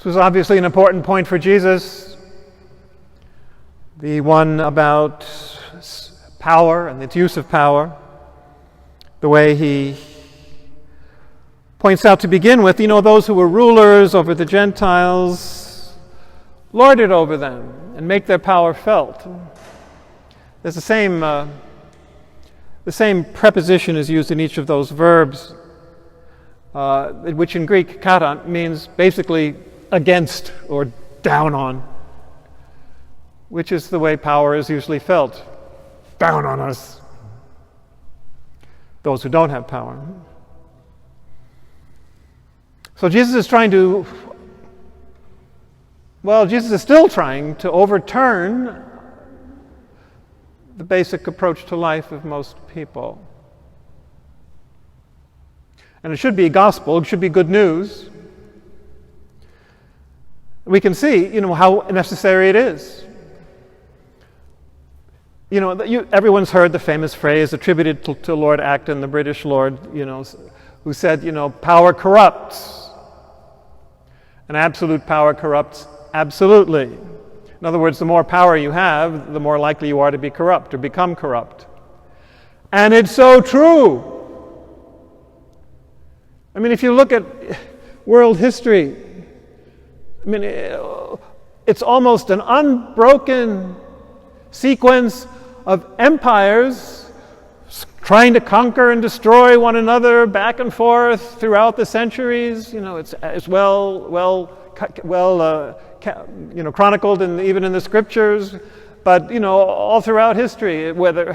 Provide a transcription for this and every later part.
This was obviously an important point for Jesus, the one about power and its use of power, the way he points out to begin with, those who were rulers over the Gentiles lord it over them and make their power felt. There's the same preposition is used in each of those verbs, which in Greek, kata, means basically against or down on, which is the way power is usually felt. Down on us, those who don't have power. So Jesus is still trying to overturn the basic approach to life of most people. And it should be gospel, it should be good news. We can see, how necessary it is. Everyone's heard the famous phrase attributed to Lord Acton, the British Lord, who said, power corrupts. And absolute power corrupts absolutely. In other words, the more power you have, the more likely you are to be corrupt or become corrupt. And it's so true. If you look at world history, it's almost an unbroken sequence of empires trying to conquer and destroy one another back and forth throughout the centuries. It's chronicled even in the scriptures, but all throughout history, whether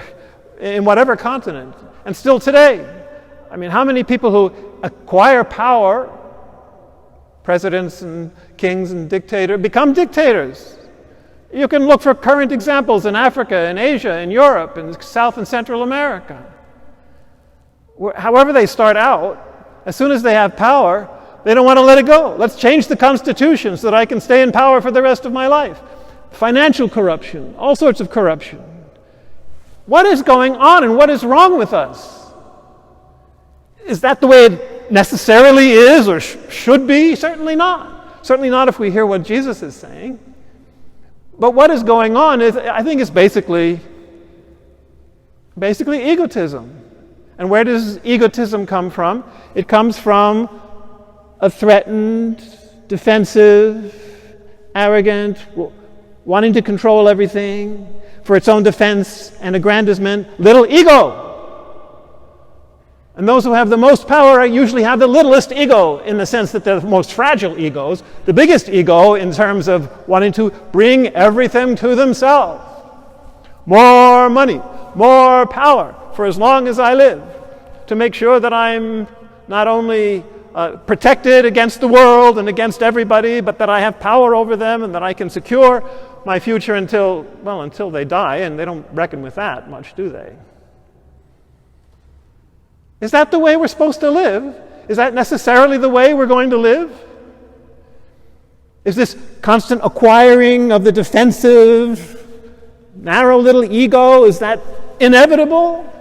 in whatever continent, and still today. How many people who acquire power, presidents and kings and dictators, become dictators? You can look for current examples in Africa, in Asia, in Europe, in South and Central America. However they start out, as soon as they have power, they don't want to let it go. Let's change the Constitution so that I can stay in power for the rest of my life. Financial corruption, all sorts of corruption. What is going on and what is wrong with us? Is that the way it necessarily is or should be? Certainly not. Certainly not if we hear what Jesus is saying. But what is going on is, I think, it's basically egotism. And where does egotism come from? It comes from a threatened, defensive, arrogant, wanting to control everything for its own defense and aggrandizement, little ego. And those who have the most power usually have the littlest ego, in the sense that they're the most fragile egos, the biggest ego in terms of wanting to bring everything to themselves. More money, more power for as long as I live, to make sure that I'm not only protected against the world and against everybody, but that I have power over them and that I can secure my future until they die, and they don't reckon with that much, do they? Is that the way we're supposed to live? Is that necessarily the way we're going to live? Is this constant acquiring of the defensive, narrow little ego, is that inevitable?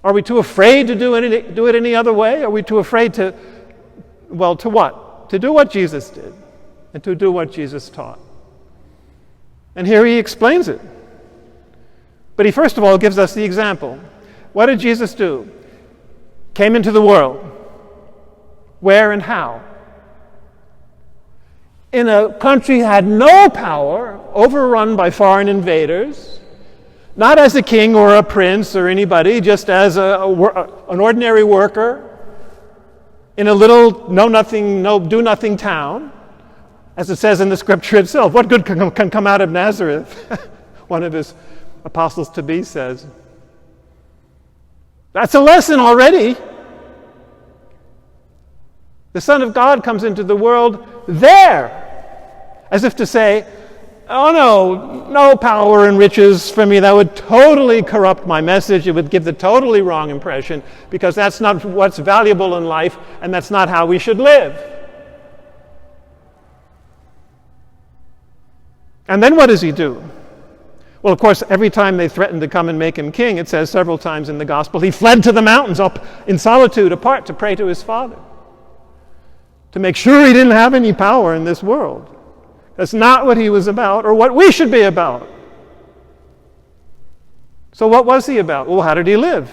Are we too afraid to do it any other way? Are we too afraid to what? To do what Jesus did and to do what Jesus taught. And here he explains it. But he first of all gives us the example. What did Jesus do? Came into the world. Where and how? In a country had no power, overrun by foreign invaders, not as a king or a prince or anybody, just as an ordinary worker in a little do-nothing town, as it says in the scripture itself. What good can come out of Nazareth? One of his apostles-to-be says. That's a lesson already. The Son of God comes into the world there, as if to say, oh no power and riches for me. That would totally corrupt my message. It would give the totally wrong impression, because that's not what's valuable in life, and that's not how we should live. And then what does he do? Well, of course, every time they threatened to come and make him king, it says several times in the gospel, he fled to the mountains up in solitude, apart, to pray to his Father. to make sure he didn't have any power in this world. That's not what he was about, or what we should be about. So what was he about? Well, how did he live?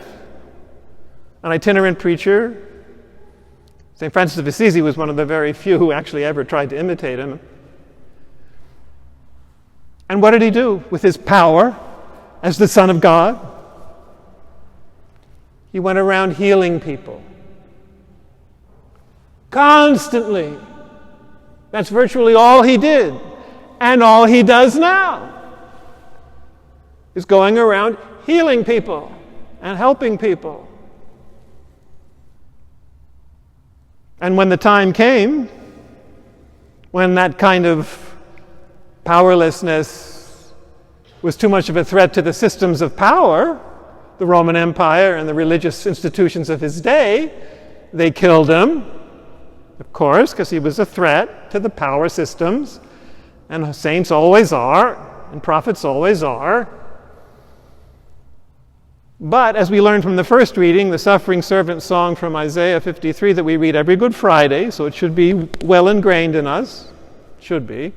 An itinerant preacher. St. Francis of Assisi was one of the very few who actually ever tried to imitate him. And what did he do with his power as the Son of God? He went around healing people. Constantly. That's virtually all he did. And all he does now is going around healing people and helping people. And when the time came, when that kind of powerlessness was too much of a threat to the systems of power, the Roman Empire and the religious institutions of his day, they killed him, of course, because he was a threat to the power systems, and saints always are, and prophets always are. But as we learned from the first reading, the suffering servant song from Isaiah 53 that we read every Good Friday, so it should be well ingrained in us, should be.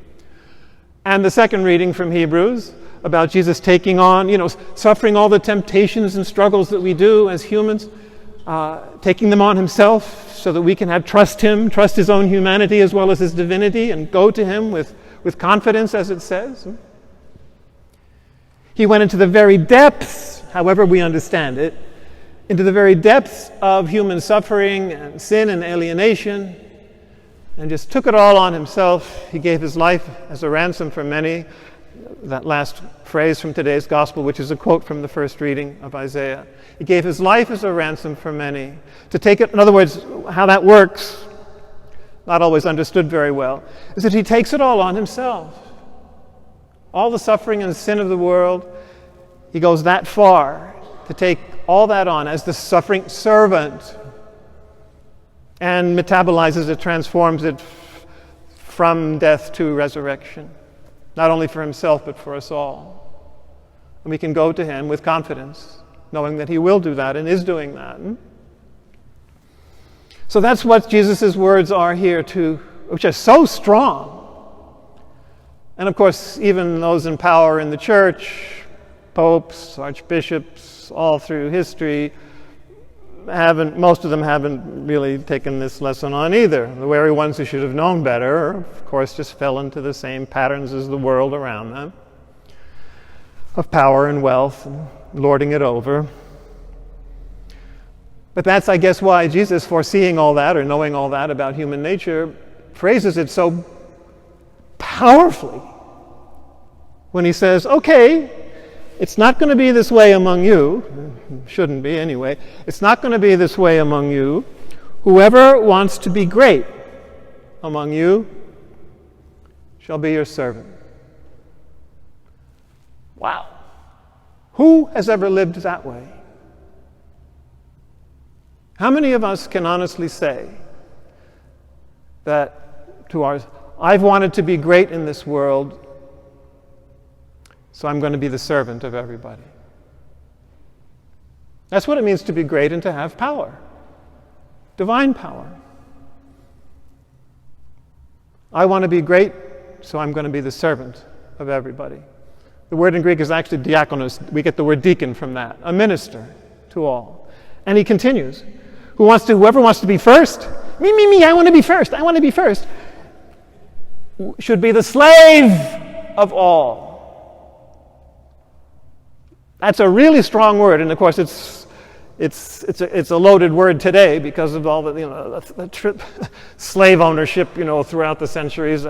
And the second reading from Hebrews about Jesus taking on, suffering all the temptations and struggles that we do as humans, taking them on himself so that we can trust his own humanity as well as his divinity, and go to him with confidence, as it says. He went into the very depths, however we understand it, into the very depths of human suffering and sin and alienation, and just took it all on himself. He gave his life as a ransom for many. That last phrase from today's gospel, which is a quote from the first reading of Isaiah. He gave his life as a ransom for many. To take it, in other words, how that works, not always understood very well, is that he takes it all on himself. All the suffering and sin of the world, he goes that far to take all that on as the suffering servant, and metabolizes it, transforms it from death to resurrection, not only for himself but for us all. And we can go to him with confidence, knowing that he will do that and is doing that. So that's what Jesus' words are here, which are so strong. And of course, even those in power in the church, popes, archbishops, all through history, most of them haven't really taken this lesson on either. The very ones who should have known better, of course, just fell into the same patterns as the world around them, of power and wealth and lording it over. But that's, I guess, why Jesus, foreseeing all that, or knowing all that about human nature, phrases it so powerfully when he says, okay, it's not going to be this way among you. Shouldn't be anyway. It's not going to be this way among you. Whoever wants to be great among you shall be your servant. Wow. Who has ever lived that way? How many of us can honestly say that I've wanted to be great in this world, so I'm going to be the servant of everybody? That's what it means to be great and to have power. Divine power. I want to be great, so I'm going to be the servant of everybody. The word in Greek is actually diakonos. We get the word deacon from that. A minister to all. And he continues. Whoever wants to be first, me, I want to be first, should be the slave of all. That's a really strong word, and of course it's a loaded word today because of all the slave ownership throughout the centuries.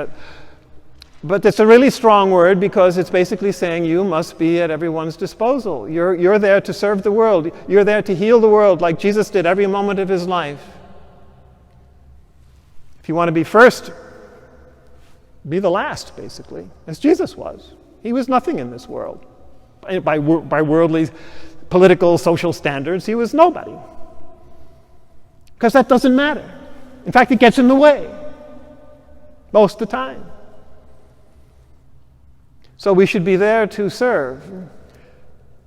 But it's a really strong word because it's basically saying you must be at everyone's disposal. You're there to serve the world. You're there to heal the world like Jesus did every moment of his life. If you want to be first, be the last, basically, as Jesus was. He was nothing in this world. By worldly, political, social standards, he was nobody. Because that doesn't matter. In fact, it gets in the way most of the time. So we should be there to serve.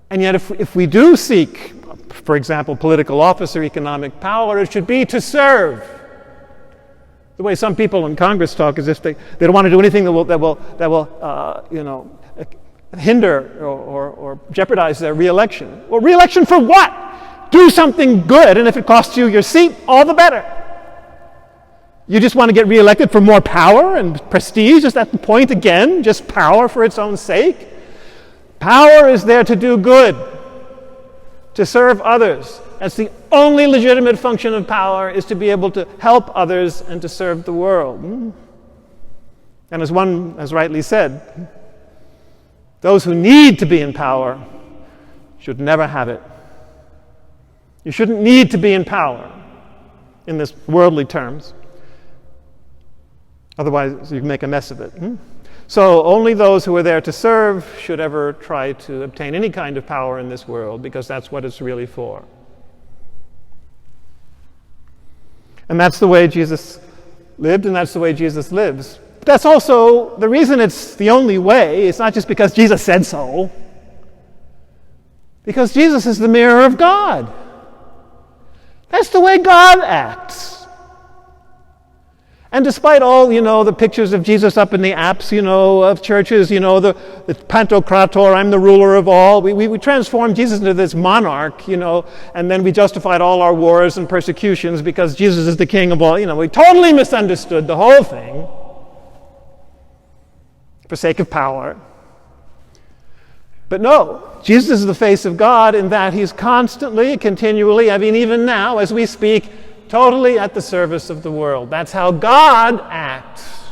And yet if we do seek, for example, political office or economic power, it should be to serve. The way some people in Congress talk as if they don't want to do anything that will hinder or jeopardize their re-election. Well, re-election for what? Do something good, and if it costs you your seat, all the better. You just want to get re-elected for more power and prestige? Is that the point again? Just power for its own sake? Power is there to do good, to serve others. That's the only legitimate function of power, is to be able to help others and to serve the world. And as one has rightly said, those who need to be in power should never have it. You shouldn't need to be in power in this worldly terms. Otherwise, you can make a mess of it. So only those who are there to serve should ever try to obtain any kind of power in this world, because that's what it's really for. And that's the way Jesus lived, and that's the way Jesus lives. But that's also the reason it's the only way. It's not just because Jesus said so. Because Jesus is the mirror of God. That's the way God acts. And despite all, the pictures of Jesus up in the apse, of churches, the Pantocrator, I'm the ruler of all, we transformed Jesus into this monarch, and then we justified all our wars and persecutions because Jesus is the king of all. We totally misunderstood the whole thing for sake of power. But no, Jesus is the face of God in that he's constantly, continually, even now as we speak, totally at the service of the world. That's how God acts.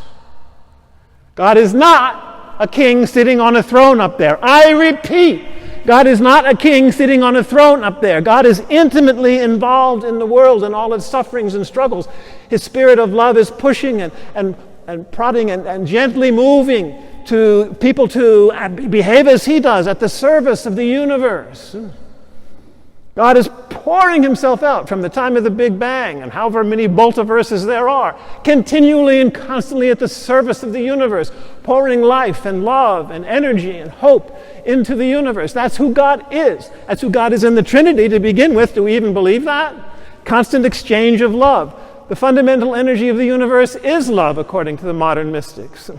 God is not a king sitting on a throne up there. I repeat, God is not a king sitting on a throne up there. God is intimately involved in the world and all its sufferings and struggles. His spirit of love is pushing and prodding and gently moving to people to behave as he does at the service of the universe. God is pouring himself out from the time of the Big Bang and however many multiverses there are, continually and constantly at the service of the universe, pouring life and love and energy and hope into the universe. That's who God is. That's who God is in the Trinity to begin with. Do we even believe that? Constant exchange of love. The fundamental energy of the universe is love, according to the modern mystics.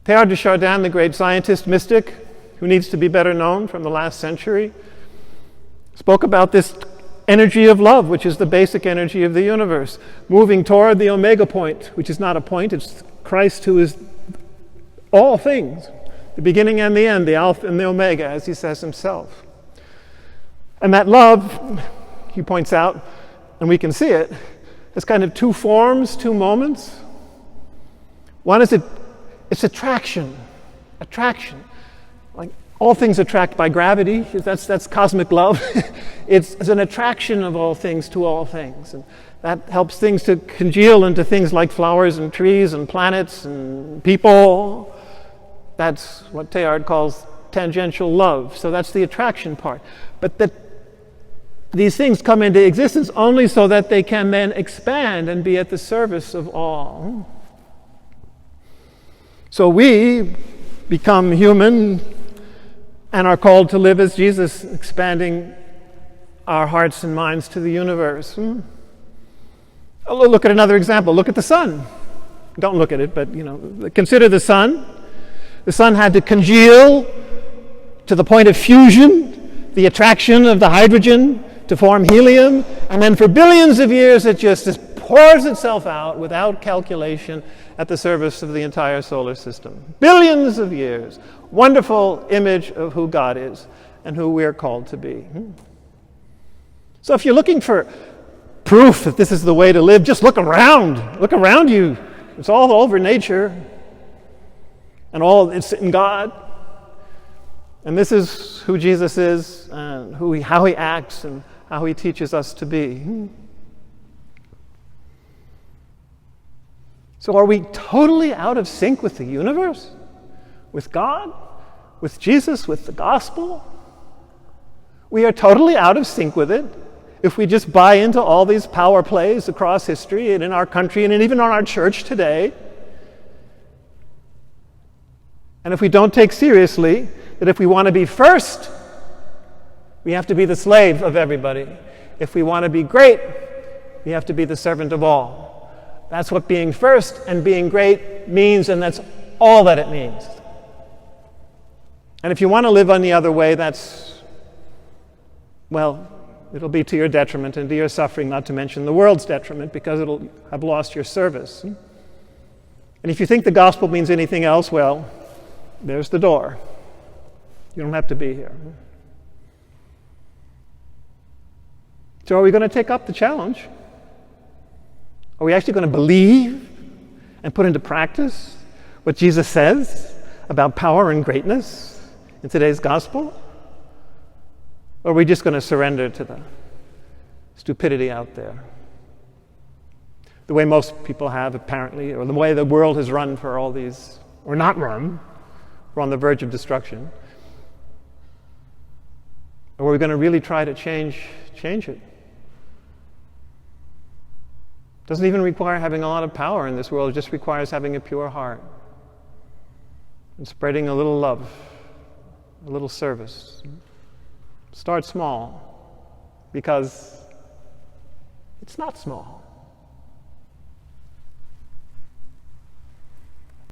Teilhard de Chardin, the great scientist, mystic, who needs to be better known from the last century, spoke about this energy of love, which is the basic energy of the universe, moving toward the omega point, which is not a point, it's Christ who is all things, the beginning and the end, the alpha and the omega, as he says himself. And that love, he points out, and we can see it, has kind of two forms, two moments. One is it's attraction. Like all things attract by gravity. That's cosmic love. It's an attraction of all things to all things. And that helps things to congeal into things like flowers and trees and planets and people. That's what Teilhard calls tangential love. So that's the attraction part. But these things come into existence only so that they can then expand and be at the service of all. So we become human and are called to live as Jesus, expanding our hearts and minds to the universe. Look at another example. Look at the sun. Don't look at it, but consider the sun. The sun had to congeal to the point of fusion, the attraction of the hydrogen to form helium, and then for billions of years it just pours itself out without calculation at the service of the entire solar system. Billions of years. Wonderful image of who God is and who we're called to be. So if you're looking for proof that this is the way to live, just look around. Look around you. It's all over nature. And all it's in God. And this is who Jesus is and how he acts and how he teaches us to be. So are we totally out of sync with the universe? With God? With Jesus? With the gospel? We are totally out of sync with it if we just buy into all these power plays across history and in our country and even on our church today. And if we don't take seriously that if we want to be first, we have to be the slave of everybody. If we want to be great, You have to be the servant of all. That's what being first and being great means, and that's all that it means. And if you want to live any other way, it'll be to your detriment and to your suffering, not to mention the world's detriment, because it'll have lost your service. And if you think the gospel means anything else, well, there's the door. You don't have to be here. So are we going to take up the challenge? Are we actually going to believe and put into practice what Jesus says about power and greatness in today's gospel? Or are we just going to surrender to the stupidity out there? The way most people have, apparently, or the way the world has run for all these, or not run, we're on the verge of destruction. Or are we going to really try to change it? Doesn't even require having a lot of power in this world. It just requires having a pure heart and spreading a little love, a little service. Start small, because it's not small.